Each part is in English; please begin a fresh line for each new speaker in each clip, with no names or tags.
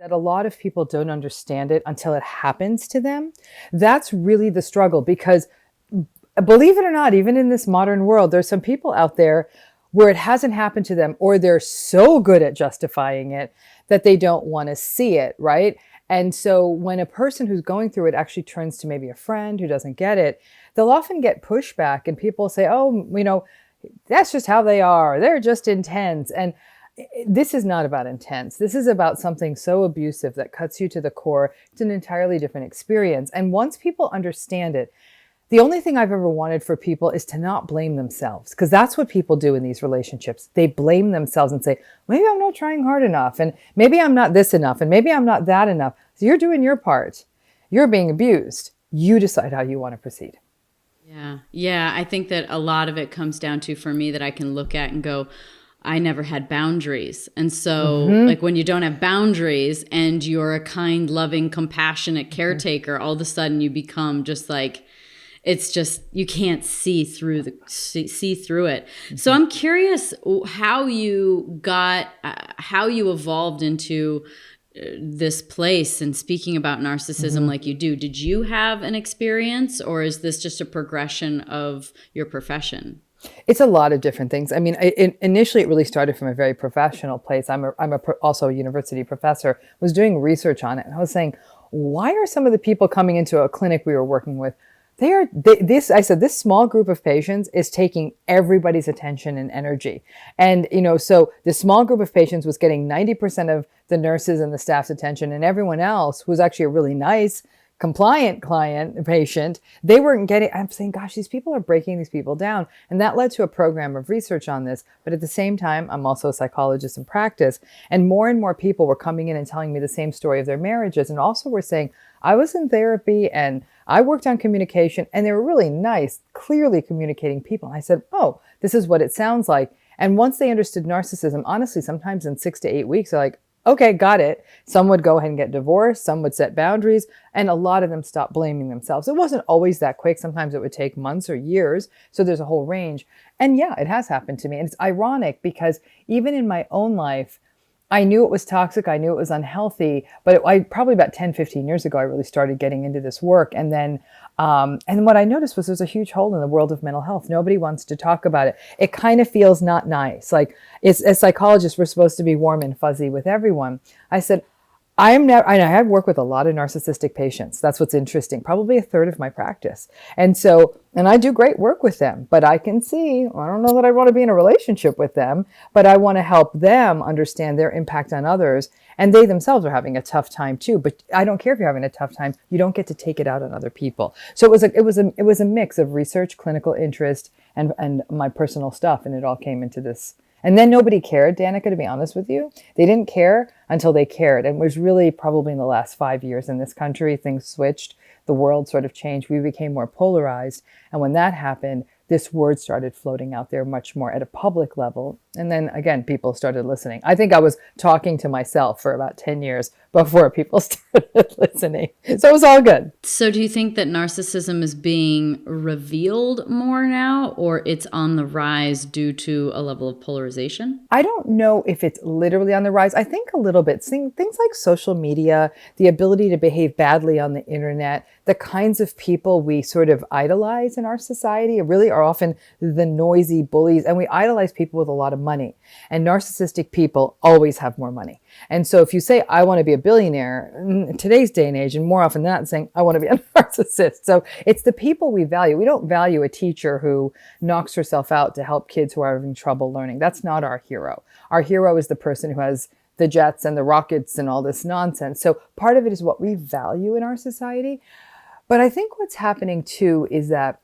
That a lot of people don't understand it until it happens to them. That's really the struggle because believe it or not, even in this modern world, there's some people out there where it hasn't happened to them, or they're so good at justifying it that they don't want to see it, right? And so when a person who's going through it actually turns to maybe a friend who doesn't get it, they'll often get pushback and people say, oh, that's just how they are. They're just intense. And this is not about intense. This is about something so abusive that cuts you to the core. It's an entirely different experience. And once people understand it, the only thing I've ever wanted for people is to not blame themselves, because that's what people do in these relationships. They blame themselves and say, maybe I'm not trying hard enough, and maybe I'm not this enough, and maybe I'm not that enough. So you're doing your part. You're being abused. You decide how you want to proceed.
Yeah. Yeah. I think that a lot of it comes down to, for me, that I can look at and go, I never had boundaries. And so like when you don't have boundaries and you're a kind, loving, compassionate caretaker, all of a sudden you become just like, it's just, you can't see through it. So I'm curious how you evolved into this place and speaking about narcissism like you do. Did you have an experience, or is this just a progression of your profession?
It's a lot of different things. I mean, initially it really started from a very professional place. Also a university professor, was doing research on it. And I was saying, why are some of the people coming into a clinic we were working with, this small group of patients is taking everybody's attention and energy. And, so the small group of patients was getting 90% of the nurses and the staff's attention, and everyone else, who's actually a really nice, compliant patient, they weren't getting. I'm saying, gosh, these people are breaking these people down. And that led to a program of research on this. But at the same time, I'm also a psychologist in practice. And more people were coming in and telling me the same story of their marriages. And also were saying, I was in therapy and I worked on communication, and they were really nice, clearly communicating people. And I said, oh, this is what it sounds like. And once they understood narcissism, honestly, sometimes in 6 to 8 weeks, they're like, okay, got it. Some would go ahead and get divorced. Some would set boundaries. And a lot of them stopped blaming themselves. It wasn't always that quick. Sometimes it would take months or years. So there's a whole range. And yeah, it has happened to me. And it's ironic because even in my own life, I knew it was toxic. I knew it was unhealthy. But probably about 10, 15 years ago, I really started getting into this work. And then what I noticed was there's a huge hole in the world of mental health. Nobody wants to talk about it. It kind of feels not nice. Like, as psychologists, we're supposed to be warm and fuzzy with everyone. I said, I have worked with a lot of narcissistic patients. That's what's interesting. Probably a third of my practice. And I do great work with them, but I can see, I don't know that I want to be in a relationship with them, but I want to help them understand their impact on others. And they themselves are having a tough time too. But I don't care if you're having a tough time. You don't get to take it out on other people. So it was a mix of research, clinical interest, and my personal stuff. And it all came into this. And then nobody cared, Danica, to be honest with you. They didn't care until they cared. And it was really probably in the last 5 years in this country, things switched. The world sort of changed. We became more polarized. And when that happened, this word started floating out there much more at a public level. And then again, people started listening. I think I was talking to myself for about 10 years before people started listening. So it was all good.
So do you think that narcissism is being revealed more now, or it's on the rise due to a level of polarization?
I don't know if it's literally on the rise. I think a little bit. Seeing things like social media, the ability to behave badly on the internet, the kinds of people we sort of idolize in our society really are often the noisy bullies. And we idolize people with a lot of money. And narcissistic people always have more money. And so if you say, I want to be a billionaire in today's day and age, and more often than not saying, I want to be a narcissist. So it's the people we value. We don't value a teacher who knocks herself out to help kids who are having trouble learning. That's not our hero. Our hero is the person who has the jets and the rockets and all this nonsense. So part of it is what we value in our society. But I think what's happening too is that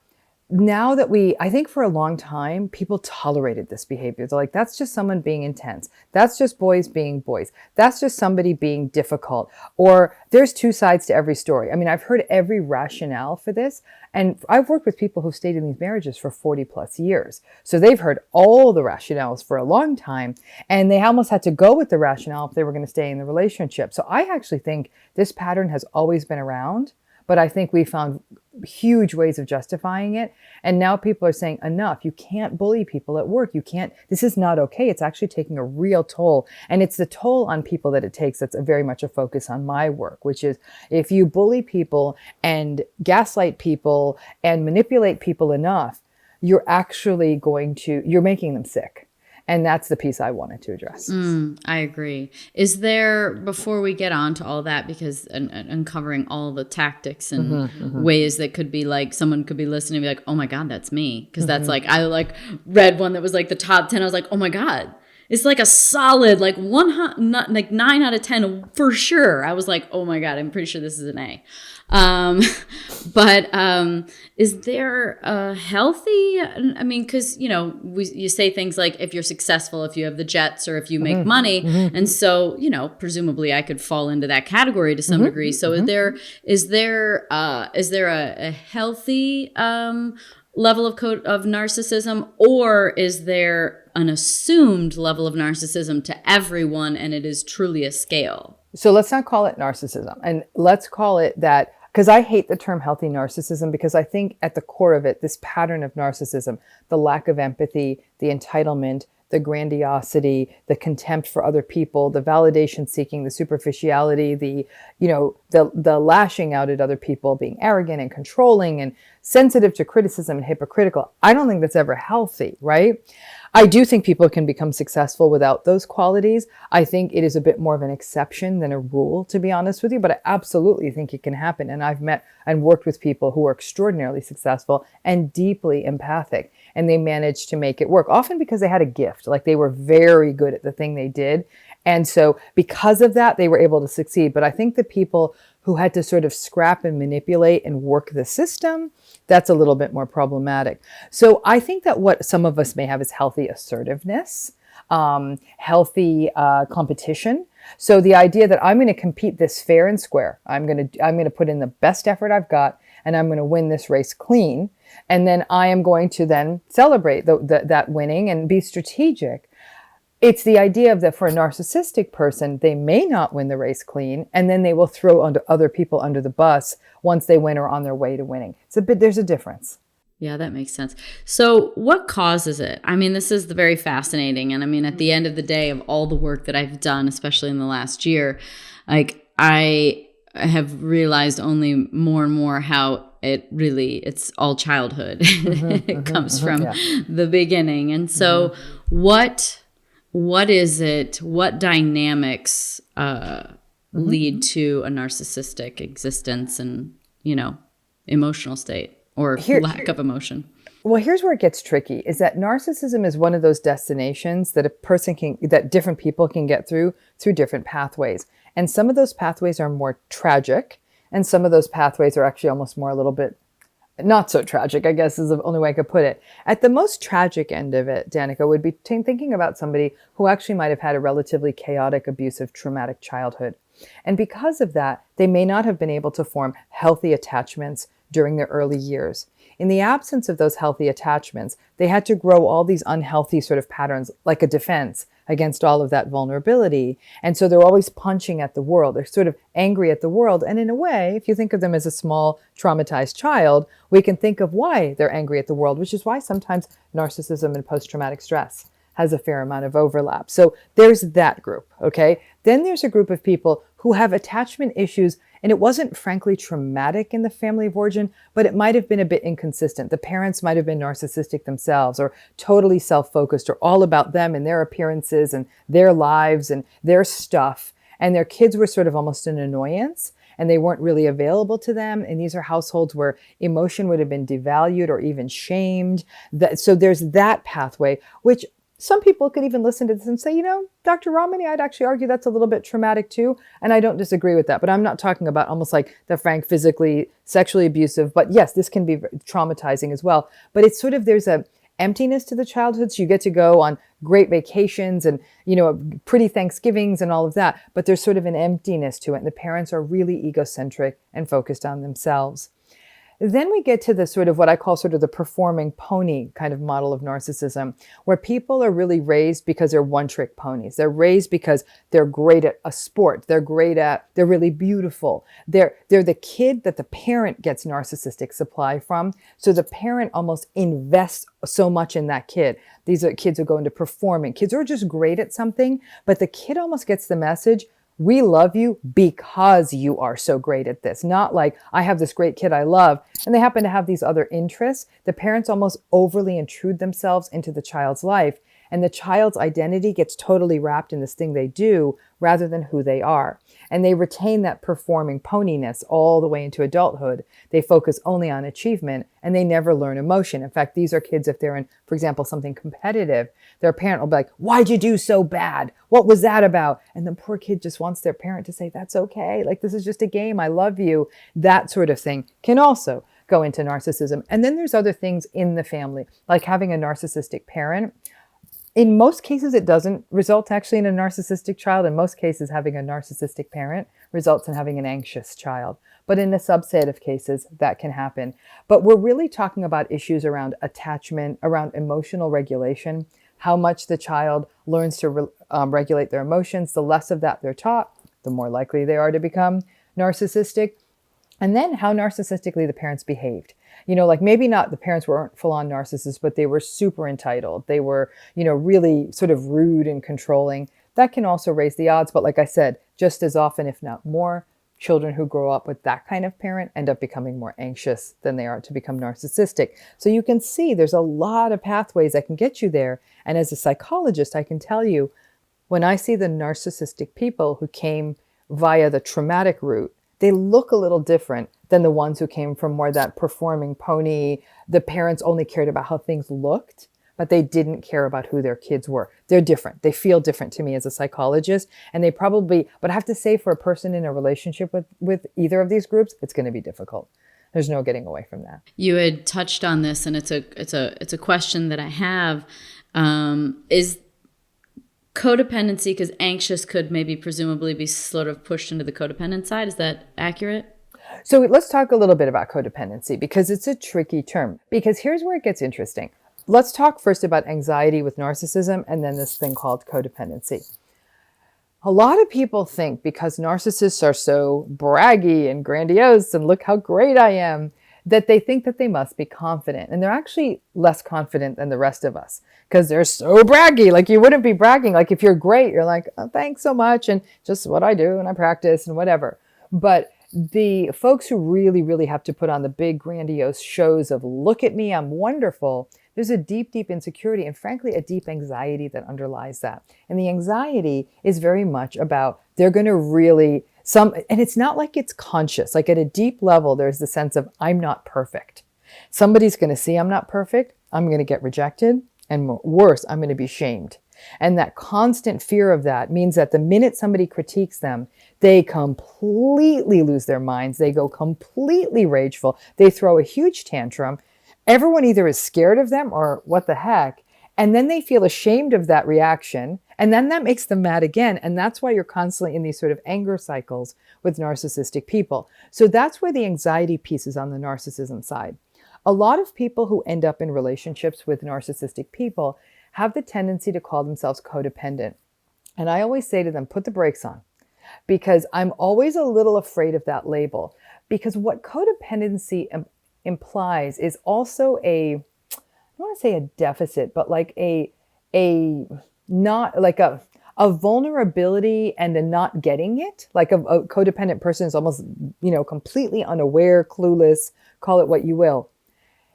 now that I think for a long time, people tolerated this behavior. They're like, that's just someone being intense. That's just boys being boys. That's just somebody being difficult. Or there's two sides to every story. I mean, I've heard every rationale for this. And I've worked with people who stayed in these marriages for 40 plus years. So they've heard all the rationales for a long time. And they almost had to go with the rationale if they were going to stay in the relationship. So I actually think this pattern has always been around. But I think we found huge ways of justifying it. And now people are saying, enough, you can't bully people at work. You can't, this is not okay. It's actually taking a real toll. And it's the toll on people that it takes that's very much a focus on my work, which is if you bully people and gaslight people and manipulate people enough, you're actually you're making them sick. And that's the piece I wanted to address.
I agree. Is there, before we get on to all that, because uncovering all the tactics and ways that could be like, someone could be listening and be like, oh my God, that's me. Because that's like, I like read one that was like the top 10. I was like, oh my God. It's like a solid, like 9 out of 10 for sure. I was like, oh my God, I'm pretty sure this is an A. But is there a healthy, I mean, because, you know, you say things like if you're successful, if you have the jets, or if you make money. And so, you know, presumably I could fall into that category to some degree. So is there a healthy level of narcissism, or is there an assumed level of narcissism to everyone and it is truly a scale?
So let's not call it narcissism, and let's call it that, because I hate the term healthy narcissism, because I think at the core of it, this pattern of narcissism, the lack of empathy, the entitlement, the grandiosity, the contempt for other people, the validation seeking, the superficiality, the lashing out at other people, being arrogant and controlling and sensitive to criticism and hypocritical. I don't think that's ever healthy, right? I do think people can become successful without those qualities. I think it is a bit more of an exception than a rule, to be honest with you, but I absolutely think it can happen. And I've met and worked with people who are extraordinarily successful and deeply empathic, and they managed to make it work, often because they had a gift, like they were very good at the thing they did. And so because of that, they were able to succeed. But I think the people who had to sort of scrap and manipulate and work the system, that's a little bit more problematic. So I think that what some of us may have is healthy assertiveness, healthy competition. So the idea that I'm going to compete this fair and square, I'm going to put in the best effort I've got, and I'm going to win this race clean. And then I am going to then celebrate that winning and be strategic. It's the idea of that for a narcissistic person, they may not win the race clean, and then they will throw other people under the bus once they win or on their way to winning. There's a difference.
Yeah, that makes sense. So what causes it? I mean, this is very fascinating. And I mean, at the end of the day, of all the work that I've done, especially in the last year, like I have realized only more and more how it's all childhood. It comes from the beginning. And so what is it? What dynamics lead to a narcissistic existence and, emotional state or lack of emotion?
Well, here's where it gets tricky, is that narcissism is one of those destinations that that different people can get through different pathways. And some of those pathways are more tragic, and some of those pathways are actually almost more a little bit not so tragic, I guess is the only way I could put it. At the most tragic end of it, Danica, would be thinking about somebody who actually might have had a relatively chaotic, abusive, traumatic childhood. And because of that, they may not have been able to form healthy attachments during their early years. In the absence of those healthy attachments, they had to grow all these unhealthy sort of patterns, like a defense against all of that vulnerability. And so they're always punching at the world. They're sort of angry at the world. And in a way, if you think of them as a small traumatized child, we can think of why they're angry at the world, which is why sometimes narcissism and post-traumatic stress has a fair amount of overlap. So there's that group, okay? Then there's a group of people who have attachment issues, and it wasn't frankly traumatic in the family of origin, but it might have been a bit inconsistent. The parents might have been narcissistic themselves, or totally self-focused, or all about them and their appearances and their lives and their stuff. And their kids were sort of almost an annoyance, and they weren't really available to them. And these are households where emotion would have been devalued or even shamed. So there's that pathway, which some people could even listen to this and say, Dr. Ramani, I'd actually argue that's a little bit traumatic too. And I don't disagree with that. But I'm not talking about almost like the frank, physically, sexually abusive. But yes, this can be traumatizing as well. But it's sort of, there's a emptiness to the childhood. So you get to go on great vacations and, pretty Thanksgivings and all of that. But there's sort of an emptiness to it. And the parents are really egocentric and focused on themselves. Then we get to the sort of what I call sort of the performing pony kind of model of narcissism, where people are really raised because they're one-trick ponies. They're raised because they're great at a sport. They're really beautiful. They're the kid that the parent gets narcissistic supply from. So the parent almost invests so much in that kid. These are kids who go into performing. Kids who are just great at something, but the kid almost gets the message, we love you because you are so great at this. Not like, I have this great kid I love, and they happen to have these other interests. The parents almost overly intrude themselves into the child's life, and the child's identity gets totally wrapped in this thing they do rather than who they are. And they retain that performing poniness all the way into adulthood. They focus only on achievement, and they never learn emotion. In fact, these are kids, if they're in, for example, something competitive, their parent will be like, why'd you do so bad? What was that about? And the poor kid just wants their parent to say, that's okay. Like, this is just a game. I love you. That sort of thing can also go into narcissism. And then there's other things in the family, like having a narcissistic parent. In most cases, it doesn't result actually in a narcissistic child. In most cases, having a narcissistic parent results in having an anxious child. But in a subset of cases, that can happen. But we're really talking about issues around attachment, around emotional regulation, how much the child learns to regulate their emotions. The less of that they're taught, the more likely they are to become narcissistic. And then how narcissistically the parents behaved. Like maybe not the parents weren't full-on narcissists, but they were super entitled. They were, really sort of rude and controlling. That can also raise the odds. But like I said, just as often, if not more, children who grow up with that kind of parent end up becoming more anxious than they are to become narcissistic. So you can see there's a lot of pathways that can get you there. And as a psychologist, I can tell you, when I see the narcissistic people who came via the traumatic route, they look a little different than the ones who came from more that performing pony. The parents only cared about how things looked, but they didn't care about who their kids were. They're different. They feel different to me as a psychologist. And they probably, but I have to say, for a person in a relationship with either of these groups, it's going to be difficult. There's no getting away from that.
You had touched on this, and it's a question that I have. Is codependency, because anxious could maybe presumably be sort of pushed into the codependent side. Is that accurate?
So let's talk a little bit about codependency, because it's a tricky term. Because here's where it gets interesting. Let's talk first about anxiety with narcissism, and then this thing called codependency. A lot of people think because narcissists are so braggy and grandiose and look how great I am, that they think that they must be confident. And they're actually less confident than the rest of us because they're so braggy. Like, you wouldn't be bragging. Like, if you're great, you're like, oh, thanks so much. And just what I do and I practice and whatever. But the folks who really, really have to put on the big grandiose shows of, look at me, I'm wonderful, there's a deep, deep insecurity and frankly, a deep anxiety that underlies that. And the anxiety is very much about, they're going to really, and it's not like it's conscious. Like, at a deep level, there's the sense of, I'm not perfect. Somebody's going to see I'm not perfect. I'm going to get rejected. And worse, I'm going to be shamed. And that constant fear of that means that the minute somebody critiques them, they completely lose their minds. They go completely rageful. They throw a huge tantrum. Everyone either is scared of them or what the heck. And then they feel ashamed of that reaction. And then that makes them mad again. And that's why you're constantly in these sort of anger cycles with narcissistic people. So that's where the anxiety piece is on the narcissism side. A lot of people who end up in relationships with narcissistic people have the tendency to call themselves codependent. And I always say to them, put the brakes on, because I'm always a little afraid of that label. Because what codependency implies is also I don't want to say a deficit, but like a not like a vulnerability and a not getting it. Like a codependent person is almost, completely unaware, clueless, call it what you will.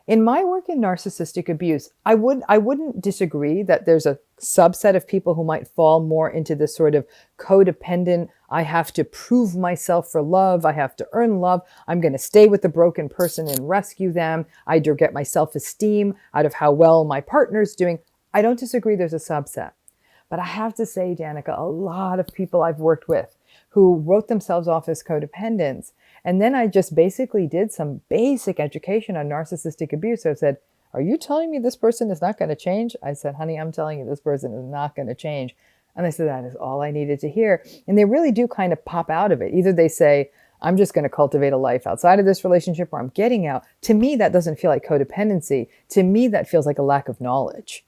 In my work in narcissistic abuse, I wouldn't disagree that there's a subset of people who might fall more into this sort of codependent, I have to prove myself for love, I have to earn love, I'm going to stay with the broken person and rescue them, I get my self-esteem out of how well my partner's doing. I don't disagree there's a subset. But I have to say, Danica, a lot of people I've worked with who wrote themselves off as codependents, and then I just basically did some basic education on narcissistic abuse. So I said, are you telling me this person is not going to change? I said, honey, I'm telling you this person is not going to change. And they said, that is all I needed to hear. And they really do kind of pop out of it. Either they say, I'm just going to cultivate a life outside of this relationship where I'm getting out. To me, that doesn't feel like codependency. To me, that feels like a lack of knowledge.